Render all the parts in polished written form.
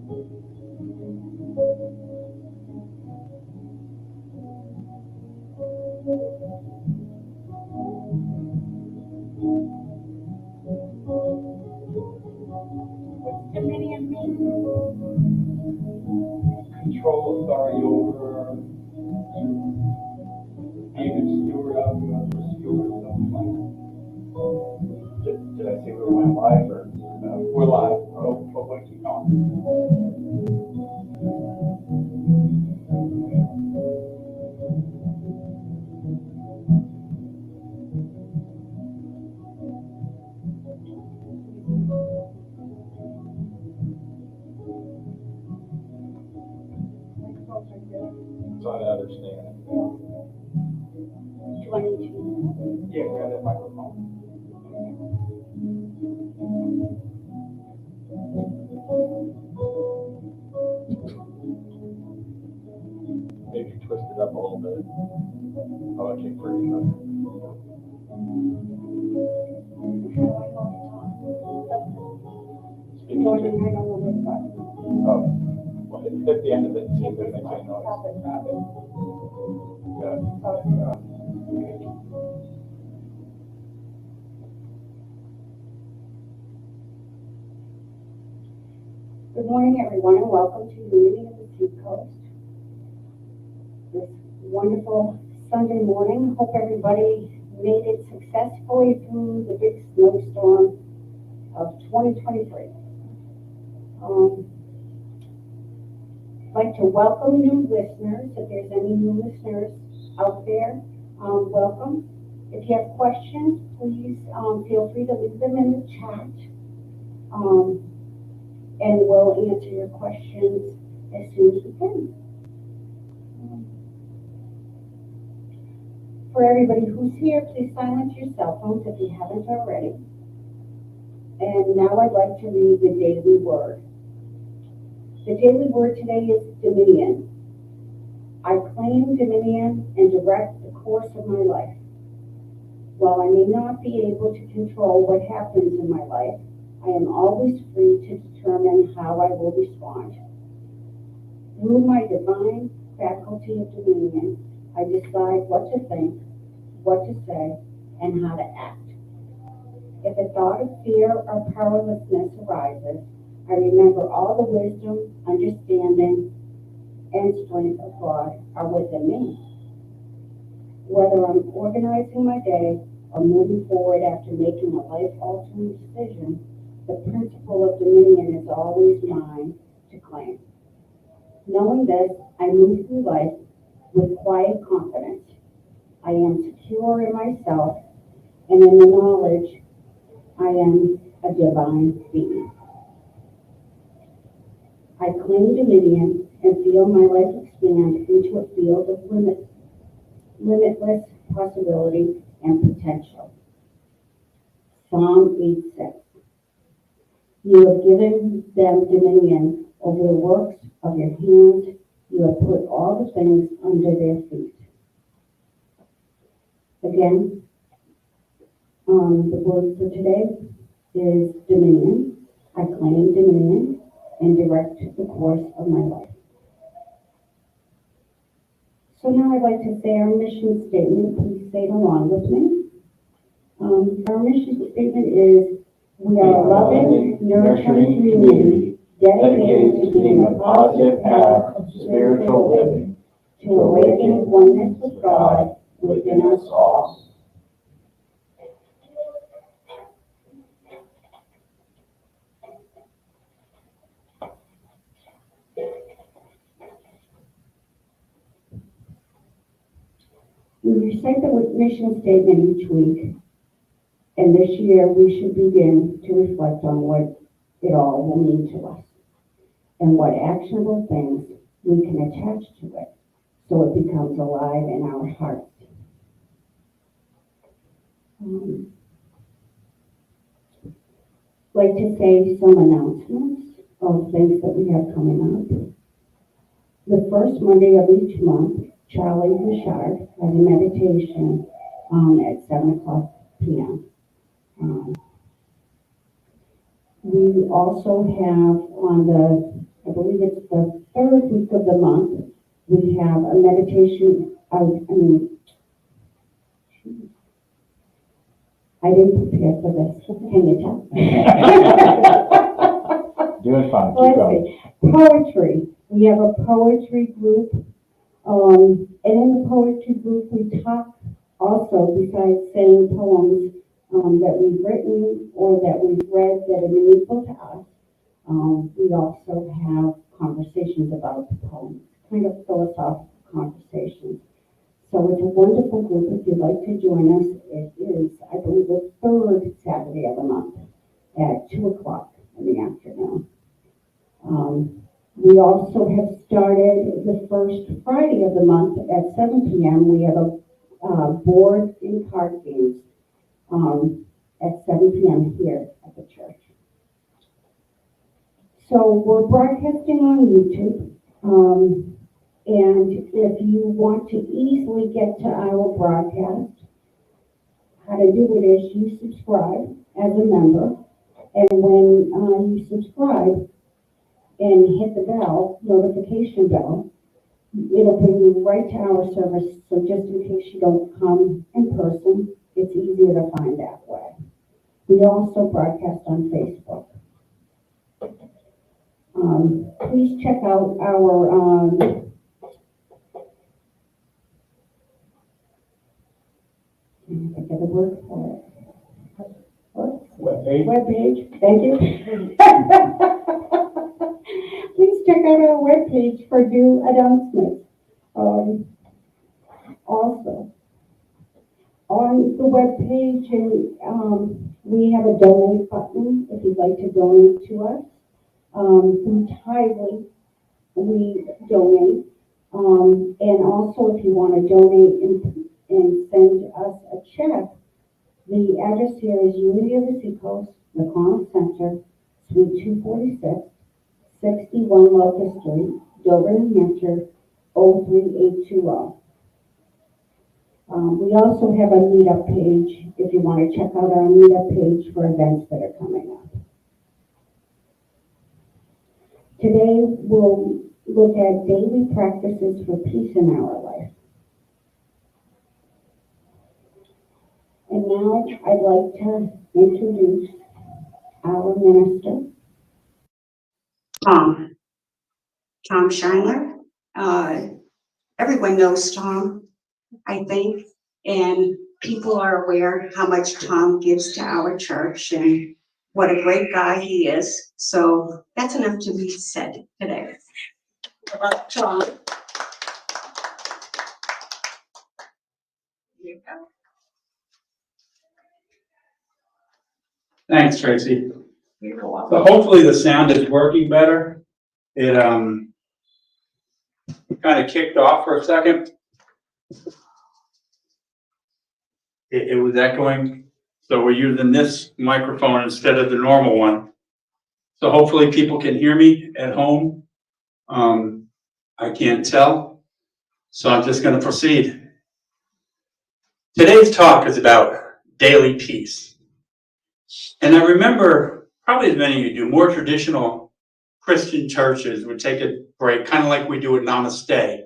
What's dominion mean? Control, authority over, being a steward of, you have to steward something like that. Did I say we went live or? We're live. But what keep going? Try to understand. 22. Yeah, grab that microphone. Maybe twist it up a little bit. Oh, okay, pretty good. Speaking to, oh, well, hit the end of it, see if it makes any noise. Good. Good morning, everyone, and welcome to Unity of the Seacoast. This wonderful Sunday morning. Hope everybody made it successfully through the big snowstorm of 2023. I'd like to welcome new listeners. If there's any new listeners out there, welcome. If you have questions, please feel free to leave them in the chat. And we'll answer your questions as soon as we can. For everybody who's here, please silence your cell phones if you haven't already. And now I'd like to read the daily word. The daily word today is dominion. I claim dominion and direct the course of my life. While I may not be able to control what happens in my life, I am always free to determine how I will respond. Through my divine faculty of dominion, I decide what to think, what to say, and how to act. If a thought of fear or powerlessness arises, I remember all the wisdom, understanding, and strength of God are within me. Whether I'm organizing my day or moving forward after making a life-altering decision, the principle of dominion is always mine to claim. Knowing this, I move through life with quiet confidence. I am secure in myself and in the knowledge I am a divine being. I claim dominion and feel my life expand into a field of limitless possibility and potential. Psalm 8:6. You have given them dominion over the works of your hands. You have put all the things under their feet. Again, the word for today is dominion. I claim dominion and direct the course of my life. So now I'd like to say our mission statement. Please say it along with me. Our mission statement is, we are a loving, nurturing community dedicated to being a positive path of spiritual living, to awaken oneness with God within us all. We recite the mission statement each week, and this year we should begin to reflect on what it all will mean to us and what actionable things we can attach to it so it becomes alive in our hearts. I'd like to say some announcements of things that we have coming up. The first Monday of each month, Charlie Bouchard has a meditation at 7:00 p.m. We also have on the, I believe third week of the month, we have a meditation, I didn't prepare for this, can you tell? Doing fine, keep Let's going. see, poetry, we have a poetry group, and in the poetry group, we talk also, besides saying poems that we've written or that we've read that are meaningful to us, we also have conversations about the poems, kind of philosophical conversations. So it's a wonderful group. If you'd like to join us, it is, I believe, the third Saturday of the month at 2 o'clock in the afternoon. We also have started the first Friday of the month at 7 p.m. We have a board and card games at 7 p.m. here at the church. So we're broadcasting on YouTube. And if you want to easily get to our broadcast, how to do it is you subscribe as a member. And when you subscribe and hit the bell, notification bell, it'll bring you right to our service. So just in case you don't come in person, it's easier to find that way. We also broadcast on Facebook. Please check out our I get the word for it. Webpage. Thank you. Please check out our webpage for new announcements. Also, on the webpage, we have a donate button if you'd like to donate to us. Through Tidely, we donate. And also, if you want to donate and send us a check, the address here is Unity of the Seacoast, McConnell Center, Suite 246, 61 Locust Street, Dover, New Hampshire, 03820. We also have a meetup page if you want to check out our meetup page for events that are coming up. Today, we'll look at daily practices for peace in our life. And now I'd like to introduce our minister, Tom Schuyler. Everyone knows Tom, I think, and people are aware how much Tom gives to our church and what a great guy he is. So that's enough to be said today about Tom. Here you go. Thanks, Tracy. You're welcome. So hopefully the sound is working better. It kind of kicked off for a second. It was echoing, so we're using this microphone instead of the normal one. So hopefully people can hear me at home. I can't tell, so I'm just going to proceed. Today's talk is about daily peace. And I remember, probably as many of you do, more traditional Christian churches would take a break, kind of like we do at Namaste,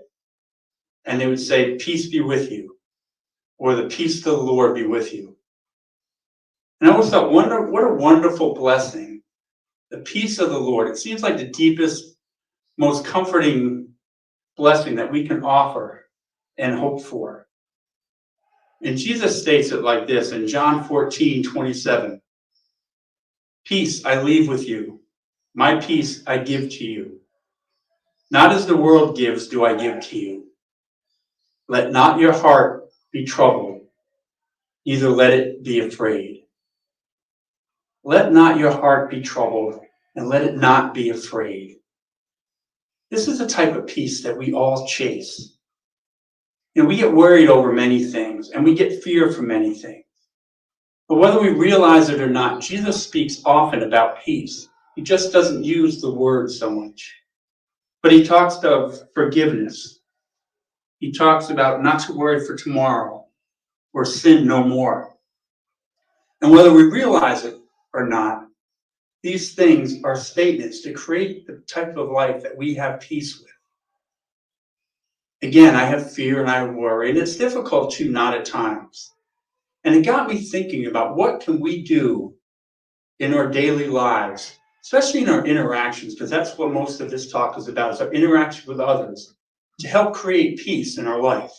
and they would say, "Peace be with you," or "The peace of the Lord be with you." And I always thought, what a wonderful blessing. The peace of the Lord. It seems like the deepest, most comforting blessing that we can offer and hope for. And Jesus states it like this in John 14:27. "Peace I leave with you. My peace I give to you. Not as the world gives do I give to you. Let not your heart be troubled, neither let it be afraid." Let not your heart be troubled, and let it not be afraid. This is a type of peace that we all chase. You know, we get worried over many things, and we get fear for many things. But whether we realize it or not, Jesus speaks often about peace. He just doesn't use the word so much. But he talks of forgiveness. He talks about not to worry for tomorrow, or sin no more. And whether we realize it or not, These things are statements to create the type of life that we have peace with. Again, I have fear and I worry, and it's difficult to not at times. And it got me thinking about what can we do in our daily lives, especially in our interactions, because that's what most of this talk is about, is our interaction with others, to help create peace in our life.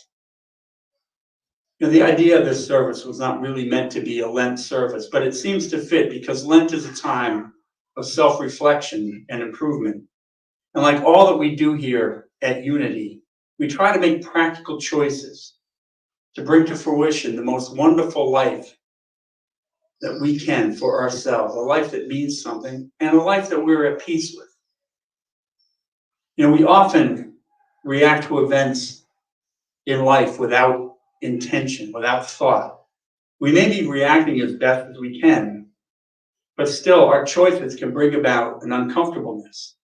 You know, the idea of this service was not really meant to be a Lent service, but it seems to fit because Lent is a time of self-reflection and improvement. And like all that we do here at Unity, we try to make practical choices to bring to fruition the most wonderful life that we can for ourselves, a life that means something, and a life that we're at peace with. You know, we often react to events in life without intention, without thought. We may be reacting as best as we can, but still our choices can bring about an uncomfortableness.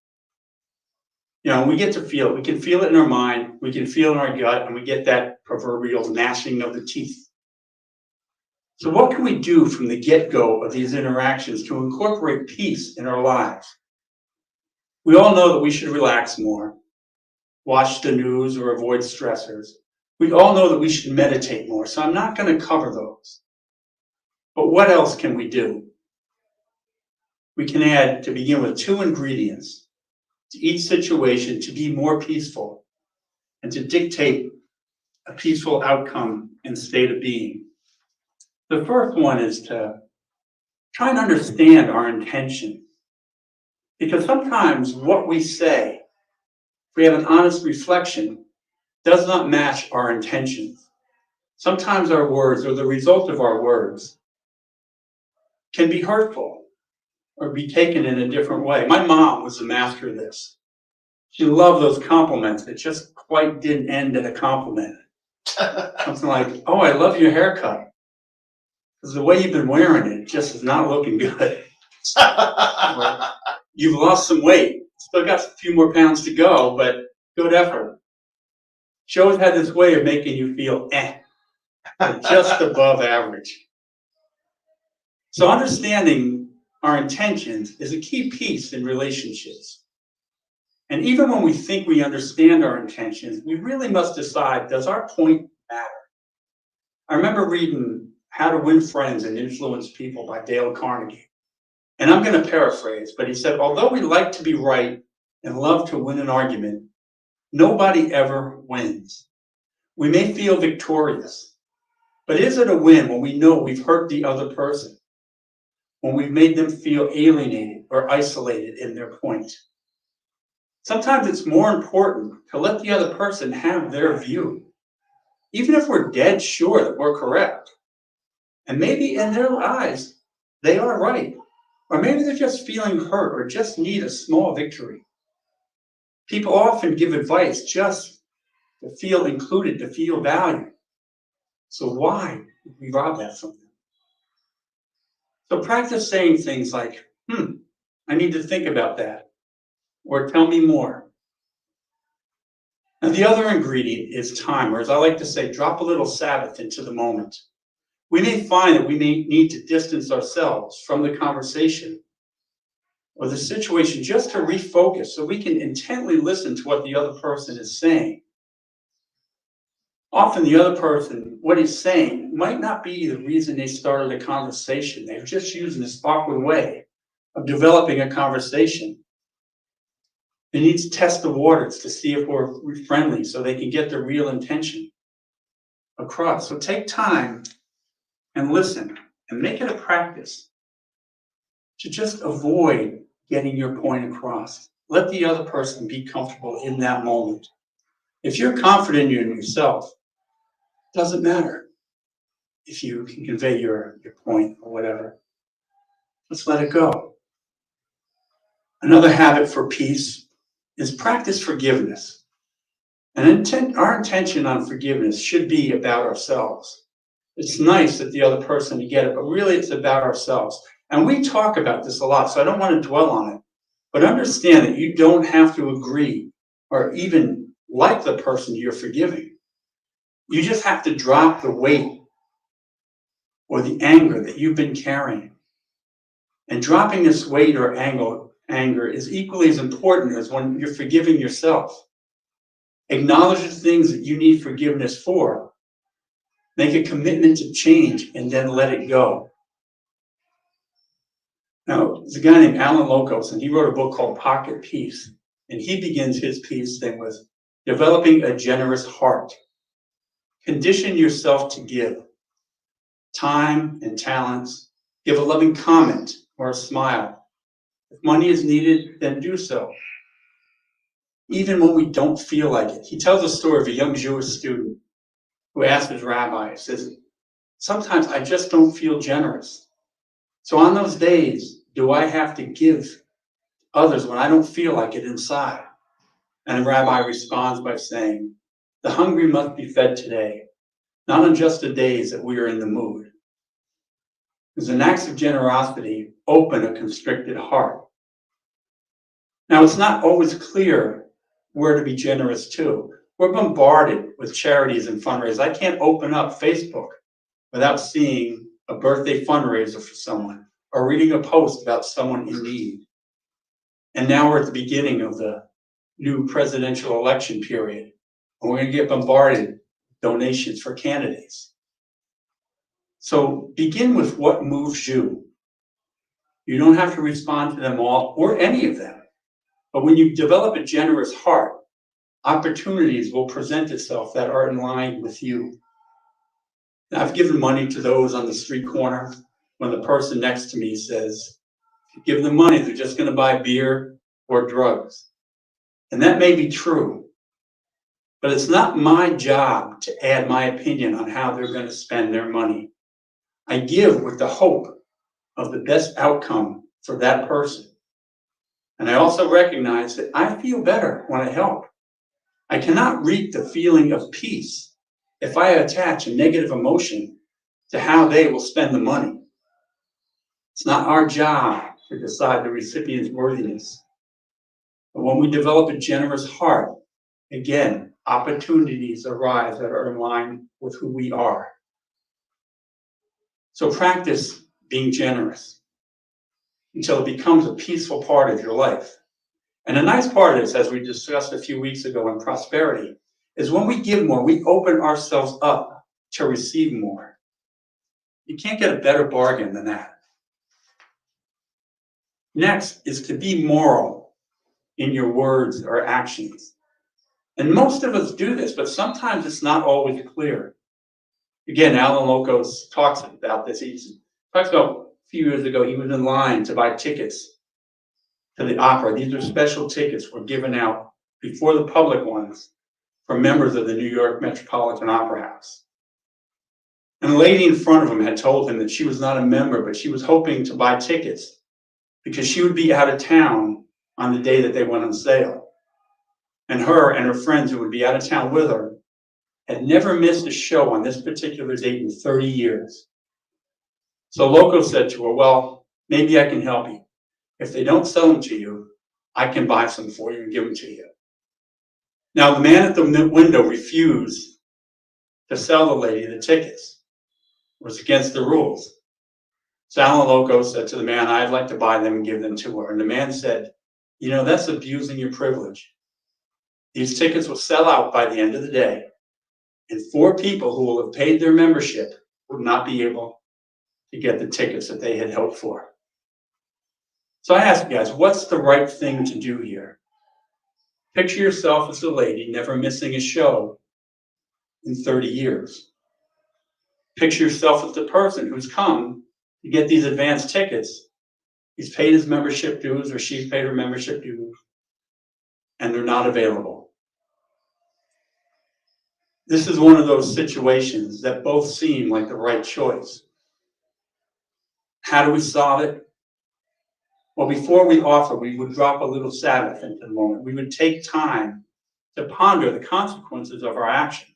You know, we get to feel it. We can feel it in our mind, we can feel it in our gut, and we get that proverbial gnashing of the teeth. So what can we do from the get-go of these interactions to incorporate peace in our lives? We all know that we should relax more, watch the news or avoid stressors. We all know that we should meditate more, so I'm not going to cover those. But what else can we do? We can add, to begin with, 2 ingredients to each situation to be more peaceful and to dictate a peaceful outcome and state of being. The first one is to try and understand our intention. Because sometimes what we say, if we have an honest reflection, does not match our intentions. Sometimes our words, or the result of our words, can be hurtful or be taken in a different way. My mom was a master of this. She loved those compliments that just quite didn't end in a compliment. Something like, "Oh, I love your haircut. Because the way you've been wearing it just is not looking good. You've lost some weight. Still got a few more pounds to go, but good effort." She always had this way of making you feel just above average. So understanding our intentions is a key piece in relationships. And even when we think we understand our intentions, we really must decide, does our point matter? I remember reading How to Win Friends and Influence People by Dale Carnegie. And I'm going to paraphrase, but he said, although we like to be right and love to win an argument, nobody ever wins. We may feel victorious, but is it a win when we know we've hurt the other person? When we've made them feel alienated or isolated in their point? Sometimes it's more important to let the other person have their view, even if we're dead sure that we're correct. And maybe in their eyes, they are right. Or maybe they're just feeling hurt or just need a small victory. People often give advice just to feel included, to feel valued. So why would we rob that from them? So practice saying things like, I need to think about that. Or tell me more. Now the other ingredient is time, or as I like to say, drop a little Sabbath into the moment. We may find that we may need to distance ourselves from the conversation or the situation just to refocus so we can intently listen to what the other person is saying. Often the other person, what he's saying, might not be the reason they started a conversation. They're just using this awkward way of developing a conversation. They need to test the waters to see if we're friendly so they can get the real intention across. So take time and listen and make it a practice to just avoid getting your point across. Let the other person be comfortable in that moment. If you're confident in yourself, it doesn't matter if you can convey your point or whatever. Let's let it go. Another habit for peace is practice forgiveness. And our intention on forgiveness should be about ourselves. It's nice that the other person to get it, but really it's about ourselves. And we talk about this a lot, so I don't want to dwell on it. But understand that you don't have to agree or even like the person you're forgiving. You just have to drop the weight or the anger that you've been carrying. And dropping this weight or anger is equally as important as when you're forgiving yourself. Acknowledge the things that you need forgiveness for. Make a commitment to change and then let it go. Now, there's a guy named Alan Locos, and he wrote a book called Pocket Peace. And he begins his peace thing with developing a generous heart. Condition yourself to give time and talents. Give a loving comment or a smile. If money is needed, then do so. Even when we don't feel like it. He tells a story of a young Jewish student who asked his rabbi, says, sometimes I just don't feel generous. So on those days, do I have to give others when I don't feel like it inside? And the rabbi responds by saying, the hungry must be fed today, not on just the days that we are in the mood. Because an acts of generosity open a constricted heart. Now, it's not always clear where to be generous to. We're bombarded with charities and fundraisers. I can't open up Facebook without seeing a birthday fundraiser for someone or reading a post about someone in need. And now we're at the beginning of the new presidential election period, and we're going to get bombarded with donations for candidates. So begin with what moves you. You don't have to respond to them all or any of them. But when you develop a generous heart, opportunities will present itself that are in line with you. Now, I've given money to those on the street corner when the person next to me says, if you give them money, they're just going to buy beer or drugs. And that may be true, but it's not my job to add my opinion on how they're going to spend their money. I give with the hope of the best outcome for that person. And I also recognize that I feel better when I help. I cannot reap the feeling of peace if I attach a negative emotion to how they will spend the money. It's not our job to decide the recipient's worthiness. But when we develop a generous heart, again, opportunities arise that are in line with who we are. So practice being generous until it becomes a peaceful part of your life. And a nice part of this, as we discussed a few weeks ago in prosperity, is when we give more, we open ourselves up to receive more. You can't get a better bargain than that. Next is to be moral in your words or actions. And most of us do this, but sometimes it's not always clear. Again, Alan Locos talks about this. He talks about a few years ago, he was in line to buy tickets to the opera. These are special tickets were given out before the public ones for members of the New York Metropolitan Opera House. And a lady in front of him had told him that she was not a member, but she was hoping to buy tickets because she would be out of town on the day that they went on sale. And her and her friends who would be out of town with her had never missed a show on this particular date in 30 years. So Loco said to her, well, maybe I can help you. If they don't sell them to you, I can buy some for you and give them to you. Now, the man at the window refused to sell the lady the tickets. It was against the rules. So Alan Loco said to the man, I'd like to buy them and give them to her. And the man said, you know, that's abusing your privilege. These tickets will sell out by the end of the day. And 4 people who will have paid their membership would not be able to get the tickets that they had hoped for. So I ask you guys, what's the right thing to do here? Picture yourself as a lady never missing a show in 30 years. Picture yourself as the person who's come to get these advance tickets. He's paid his membership dues or she's paid her membership dues, and they're not available. This is one of those situations that both seem like the right choice. How do we solve it? Well, before we offer, we would drop a little Sabbath into the moment. We would take time to ponder the consequences of our action.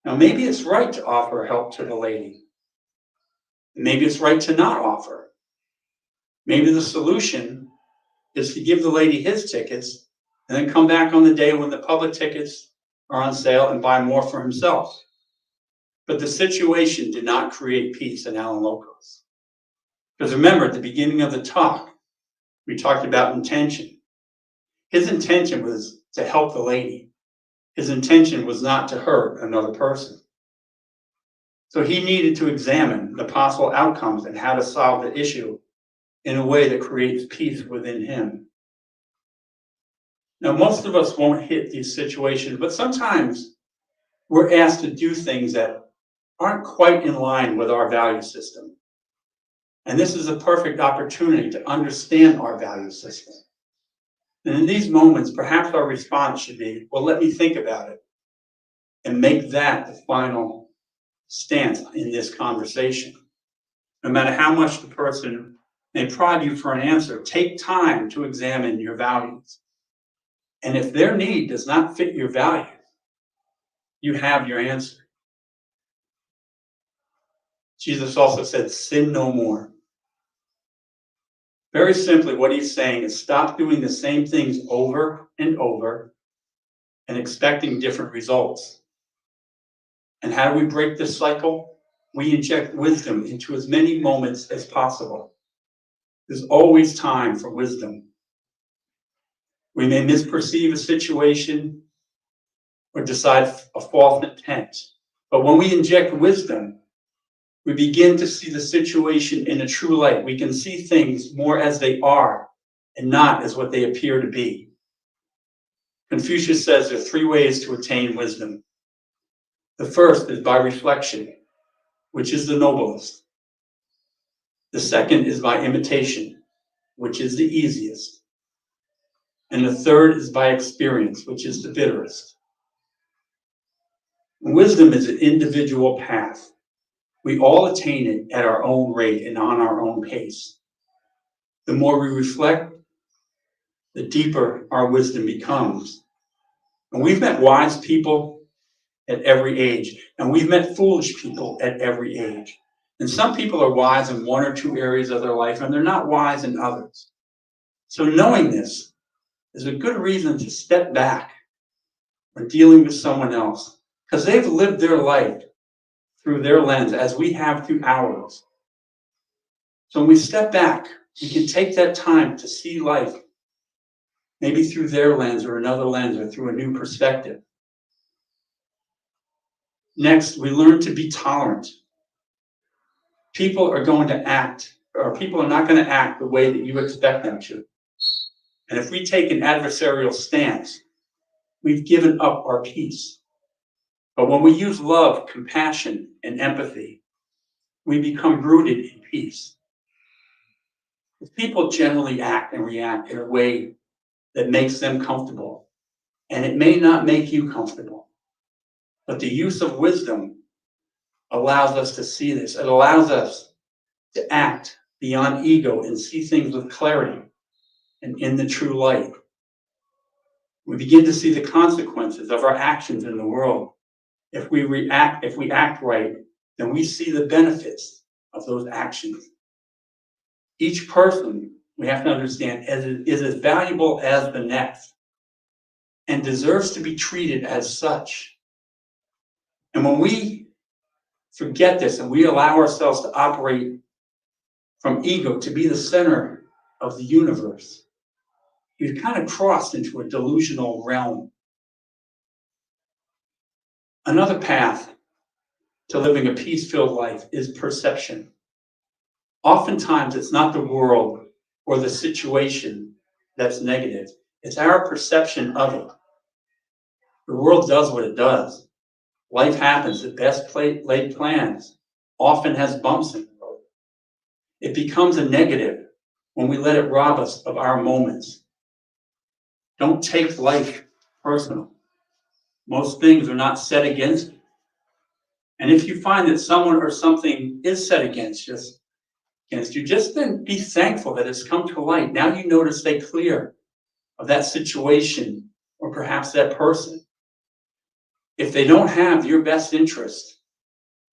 Now, maybe it's right to offer help to the lady. Maybe it's right to not offer. Maybe the solution is to give the lady his tickets and then come back on the day when the public tickets are on sale and buy more for himself. But the situation did not create peace in Alan Locos. Because remember, at the beginning of the talk, we talked about intention. His intention was to help the lady. His intention was not to hurt another person. So he needed to examine the possible outcomes and how to solve the issue in a way that creates peace within him. Now, most of us won't hit these situations, but sometimes we're asked to do things that aren't quite in line with our value system. And this is a perfect opportunity to understand our value system. And in these moments, perhaps our response should be, well, let me think about it and make that the final stance in this conversation. No matter how much the person may prod you for an answer, take time to examine your values. And if their need does not fit your values, you have your answer. Jesus also said, sin no more. Very simply, what he's saying is stop doing the same things over and over and expecting different results. And how do we break this cycle? We inject wisdom into as many moments as possible. There's always time for wisdom. We may misperceive a situation or decide a false intent. But when we inject wisdom, we begin to see the situation in a true light. We can see things more as they are and not as what they appear to be. Confucius says there are 3 ways to attain wisdom. The first is by reflection, which is the noblest. The second is by imitation, which is the easiest. And the third is by experience, which is the bitterest. Wisdom is an individual path. We all attain it at our own rate and on our own pace. The more we reflect, the deeper our wisdom becomes. And we've met wise people at every age, and we've met foolish people at every age. And some people are wise in 1 or 2 areas of their life, and they're not wise in others. So knowing this is a good reason to step back when dealing with someone else, because they've lived their life through their lens as we have through ours. So when we step back, we can take that time to see life maybe through their lens or another lens or through a new perspective. Next, we learn to be tolerant. People are going to act, or people are not going to act the way that you expect them to. And if we take an adversarial stance, we've given up our peace. But when we use love, compassion, and empathy, we become rooted in peace. People generally act and react in a way that makes them comfortable, and it may not make you comfortable. But the use of wisdom allows us to see this. It allows us to act beyond ego and see things with clarity and in the true light. We begin to see the consequences of our actions in the world. If we act right, then we see the benefits of those actions. Each person, we have to understand, is as valuable as the next and deserves to be treated as such. And when we forget this and we allow ourselves to operate from ego to be the center of the universe, we've kind of crossed into a delusional realm. Another path to living a peace-filled life is perception. Oftentimes, it's not the world or the situation that's negative. It's our perception of it. The world does what it does. Life happens. The best laid plans often has bumps in the road. It becomes a negative when we let it rob us of our moments. Don't take life personal. Most things are not set against you. And if you find that someone or something is set against you, just then be thankful that it's come to light. Now you know to stay clear of that situation or perhaps that person. If they don't have your best interest,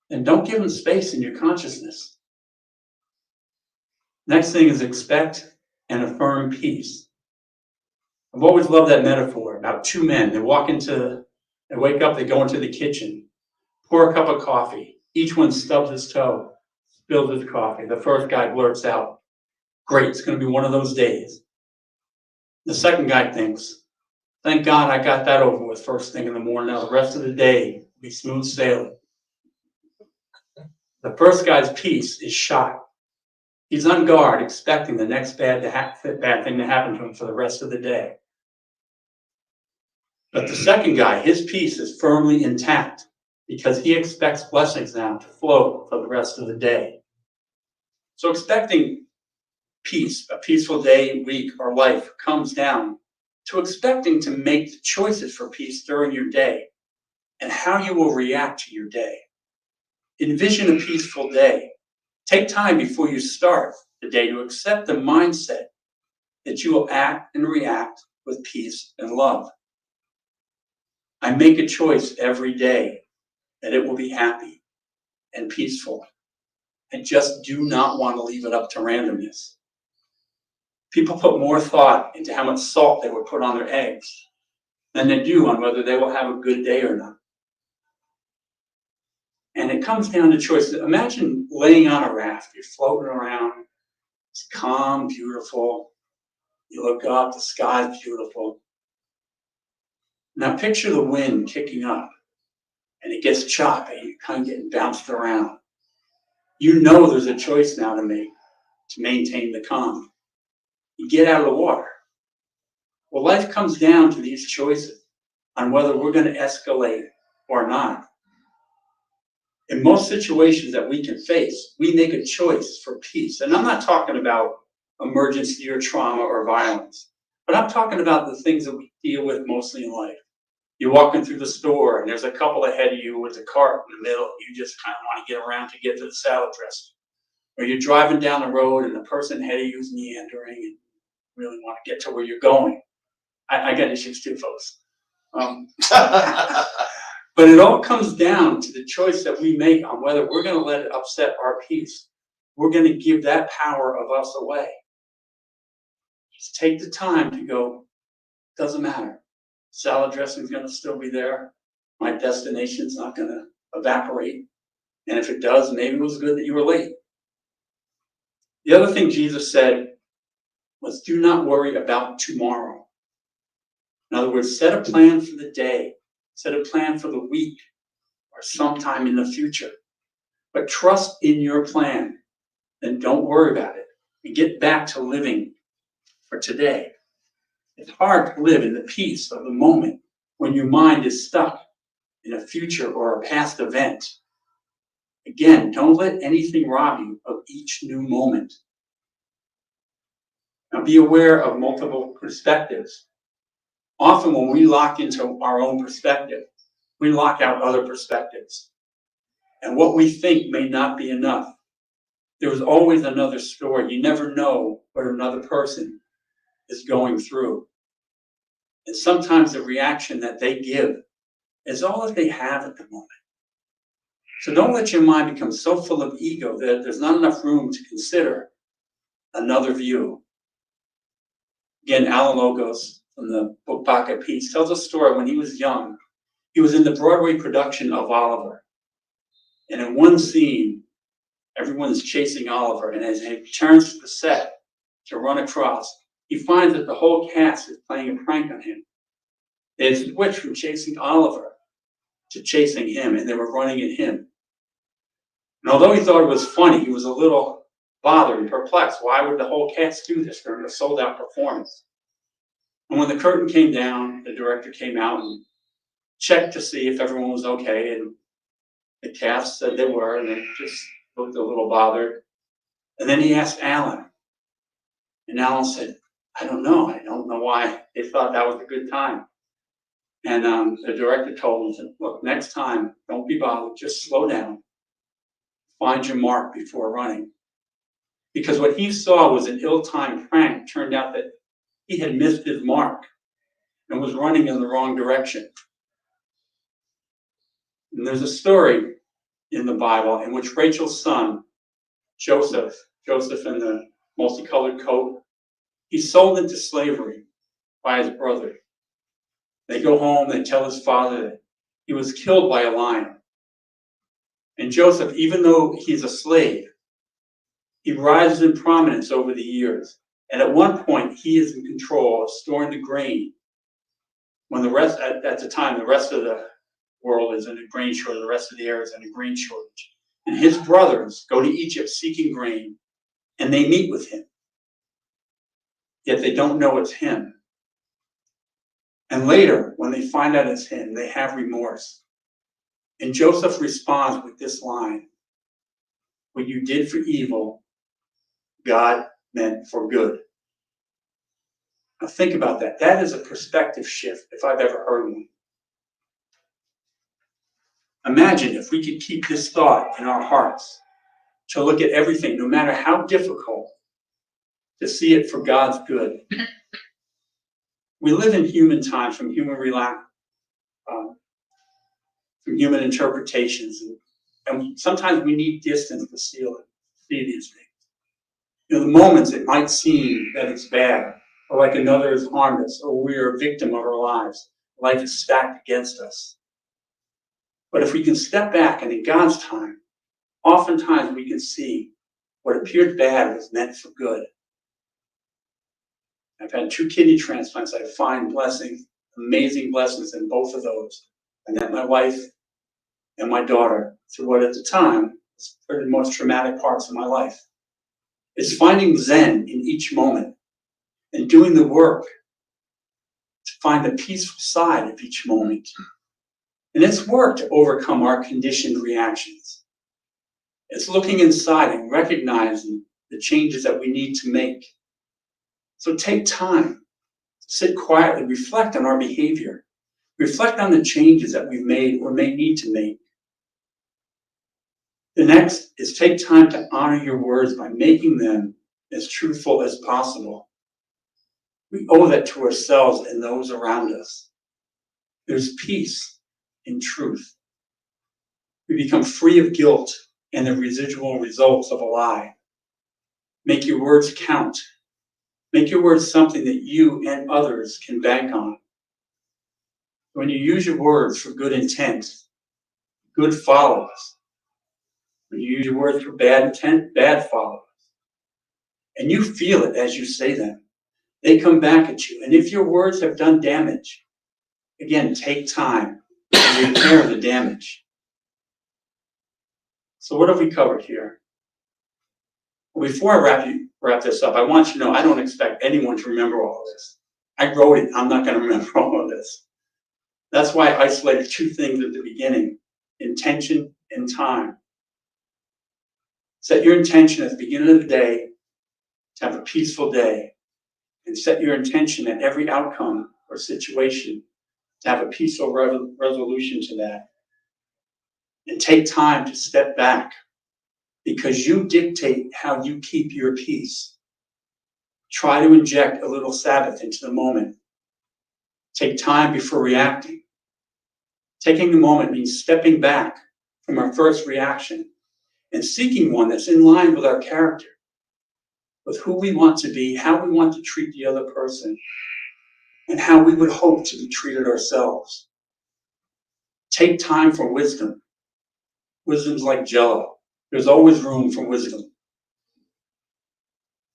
then don't give them space in your consciousness. Next thing is expect and affirm peace. I've always loved that metaphor about 2 men. They wake up, they go into the kitchen, pour a cup of coffee. Each one stubs his toe, spills his coffee. The first guy blurts out, "Great, it's going to be one of those days." The second guy thinks, "Thank God I got that over with first thing in the morning. Now the rest of the day will be smooth sailing." The first guy's peace is shot. He's on guard, expecting the next bad thing to happen to him for the rest of the day. But the second guy, his peace is firmly intact because he expects blessings now to flow for the rest of the day. So expecting peace, a peaceful day, week, or life comes down to expecting to make the choices for peace during your day and how you will react to your day. Envision a peaceful day. Take time before you start the day to accept the mindset that you will act and react with peace and love. I make a choice every day that it will be happy and peaceful. I just do not want to leave it up to randomness. People put more thought into how much salt they would put on their eggs than they do on whether they will have a good day or not. And it comes down to choice. Imagine laying on a raft. You're floating around. It's calm, beautiful. You look up, the sky's beautiful. Now picture the wind kicking up and it gets choppy. You're kind of getting bounced around. You know there's a choice now to make to maintain the calm. You get out of the water. Well, life comes down to these choices on whether we're going to escalate or not. In most situations that we can face, we make a choice for peace. And I'm not talking about emergency or trauma or violence, but I'm talking about the things that we deal with mostly in life. You're walking through the store and there's a couple ahead of you with a cart in the middle. You just kind of want to get around to get to the salad dressing. Or you're driving down the road and the person ahead of you is meandering and you really want to get to where you're going. I got issues too, folks. But it all comes down to the choice that we make on whether we're going to let it upset our peace. We're going to give that power of us away. Just take the time to go, doesn't matter. Salad dressing is going to still be there. My destination's not going to evaporate. And if it does, maybe it was good that you were late. The other thing Jesus said was, do not worry about tomorrow. In other words, set a plan for the day. Set a plan for the week or sometime in the future. But trust in your plan and don't worry about it. And get back to living for today. It's hard to live in the peace of the moment when your mind is stuck in a future or a past event. Again, don't let anything rob you of each new moment. Now be aware of multiple perspectives. Often when we lock into our own perspective, we lock out other perspectives. And what we think may not be enough. There's always another story. You never know what another person is going through. And sometimes the reaction that they give is all that they have at the moment. So don't let your mind become so full of ego that there's not enough room to consider another view. Again, Alan Logos from the book Pocket Peace tells a story when he was young. He was in the Broadway production of Oliver. And in one scene, everyone's chasing Oliver. And as he turns to the set to run across, he finds that the whole cast is playing a prank on him. They had switched from chasing Oliver to chasing him, and they were running at him. And although he thought it was funny, he was a little bothered and perplexed. Why would the whole cast do this during a sold-out performance? And when the curtain came down, the director came out and checked to see if everyone was okay, and the cast said they were, and they just looked a little bothered. And then he asked Alan, and Alan said, I don't know why they thought that was a good time. And the director told him, look, next time, don't be bothered, just slow down. Find your mark before running. Because what he saw was an ill-timed prank. Turned out that he had missed his mark and was running in the wrong direction. And there's a story in the Bible in which Rachel's son, Joseph in the multicolored coat, he's sold into slavery by his brother. They go home, they tell his father that he was killed by a lion. And Joseph, even though he's a slave, He rises in prominence over the years. And at one point, he is in control of storing the grain. When the rest, at the time, the rest of the world is in a grain shortage, the rest of the area is in a grain shortage. And his brothers go to Egypt seeking grain, and they meet with him. Yet they don't know it's him. And later, when they find out it's him, they have remorse. And Joseph responds with this line: "What you did for evil, God meant for good." Now think about that. That is a perspective shift, if I've ever heard one. Imagine if we could keep this thought in our hearts, to look at everything, no matter how difficult, to see it for God's good. We live in human times, from human interpretations, and sometimes we need distance to see these things. You know, the moments it might seem that it's bad, or like another has harmed us, or we are a victim of our lives. Life is stacked against us. But if we can step back, and in God's time, oftentimes we can see what appeared bad was meant for good. I've had 2 kidney transplants. I find blessings, amazing blessings in both of those. I met my wife and my daughter through what at the time was one of the most traumatic parts of my life. It's finding Zen in each moment and doing the work to find the peaceful side of each moment. And it's work to overcome our conditioned reactions. It's looking inside and recognizing the changes that we need to make. So take time, sit quietly, reflect on our behavior, reflect on the changes that we've made or may need to make. The next is take time to honor your words by making them as truthful as possible. We owe that to ourselves and those around us. There's peace in truth. We become free of guilt and the residual results of a lie. Make your words count. Make your words something that you and others can bank on. When you use your words for good intent, good follows. When you use your words for bad intent, bad follows. And you feel it as you say them. They come back at you. And if your words have done damage, again, take time to repair the damage. So what have we covered here? Well, before I wrap this up, I want you to know I don't expect anyone to remember all of this. I wrote it. I'm not going to remember all of this. That's why I isolated 2 things at the beginning: intention and time. Set your intention at the beginning of the day to have a peaceful day, and set your intention at every outcome or situation to have a peaceful resolution to that. And take time to step back, because you dictate how you keep your peace. Try to inject a little Sabbath into the moment. Take time before reacting. Taking the moment means stepping back from our first reaction and seeking one that's in line with our character, with who we want to be, how we want to treat the other person, and how we would hope to be treated ourselves. Take time for wisdom. Wisdom's like Jell-O. There's always room for wisdom.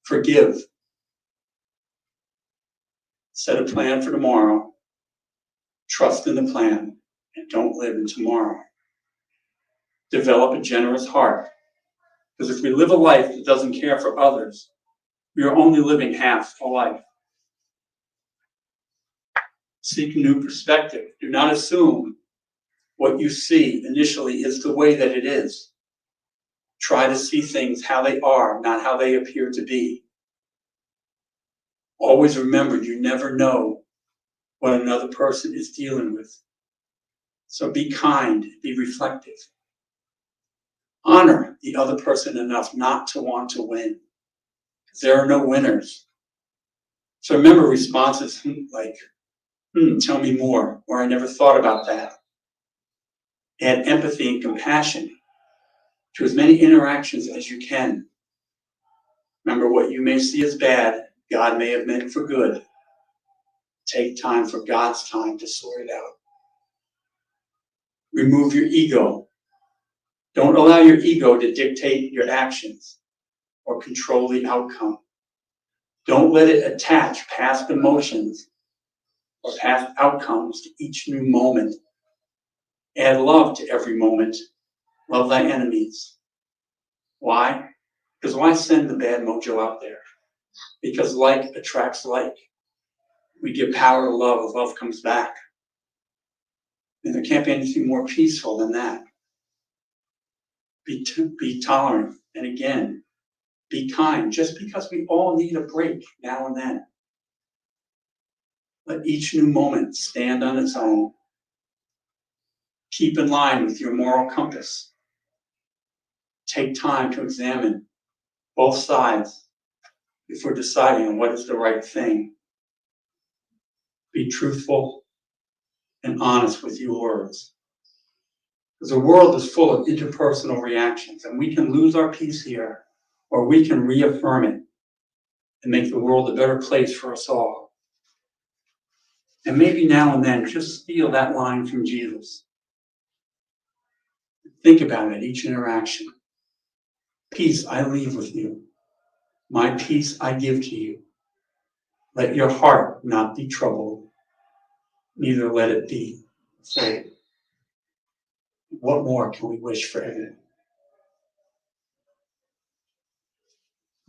Forgive. Set a plan for tomorrow. Trust in the plan, and don't live in tomorrow. Develop a generous heart. Because if we live a life that doesn't care for others, we are only living half a life. Seek a new perspective. Do not assume what you see initially is the way that it is. Try to see things how they are, not how they appear to be. Always remember, you never know what another person is dealing with. So be kind, be reflective. Honor the other person enough not to want to win. There are no winners. So remember responses like, tell me more, or I never thought about that. Add empathy and compassion to as many interactions as you can. Remember, what you may see as bad, God may have meant for good. Take time for God's time to sort it out. Remove your ego. Don't allow your ego to dictate your actions. or control the outcome. Don't let it attach past emotions or past outcomes to each new moment. Add love to every moment. Love thy enemies. Why? Because why send the bad mojo out there? Because like attracts like. We give power to love, love comes back. And there can't be anything more peaceful than that. Be tolerant, and again, be kind, just because we all need a break now and then. Let each new moment stand on its own. Keep in line with your moral compass. Take time to examine both sides before deciding on what is the right thing. Be truthful and honest with your words. Because the world is full of interpersonal reactions, and we can lose our peace here, or we can reaffirm it and make the world a better place for us all. And maybe now and then, just steal that line from Jesus. Think about it, each interaction. Peace I leave with you. My peace I give to you. Let your heart not be troubled, neither let it be afraid. What more can we wish for heaven?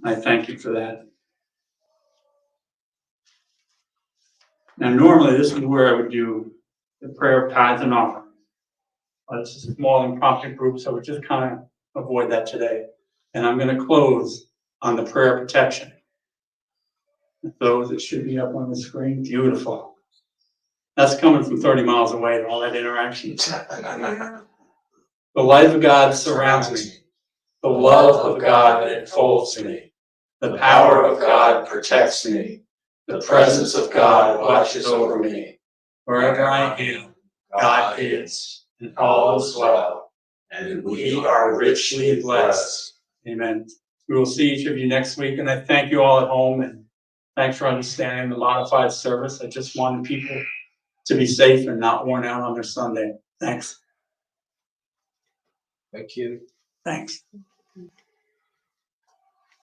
I thank you for that. Now, normally this is where I would do the prayer of tithes and offerings. But it's a small impromptu group, so we're just kind of avoid that today. And I'm going to close on the prayer of protection. Those that should be up on the screen, beautiful. That's coming from 30 miles away, all that interaction. The light of God surrounds me. The love of God enfolds me. The power of God protects me. The presence of God watches over me. Wherever I am, God is, and all is well. And we are richly blessed. Amen. We will see each of you next week, and I thank you all at home, and thanks for understanding the modified service. I just wanted people to be safe and not worn out on their Sunday. Thanks. Thank you. Thanks.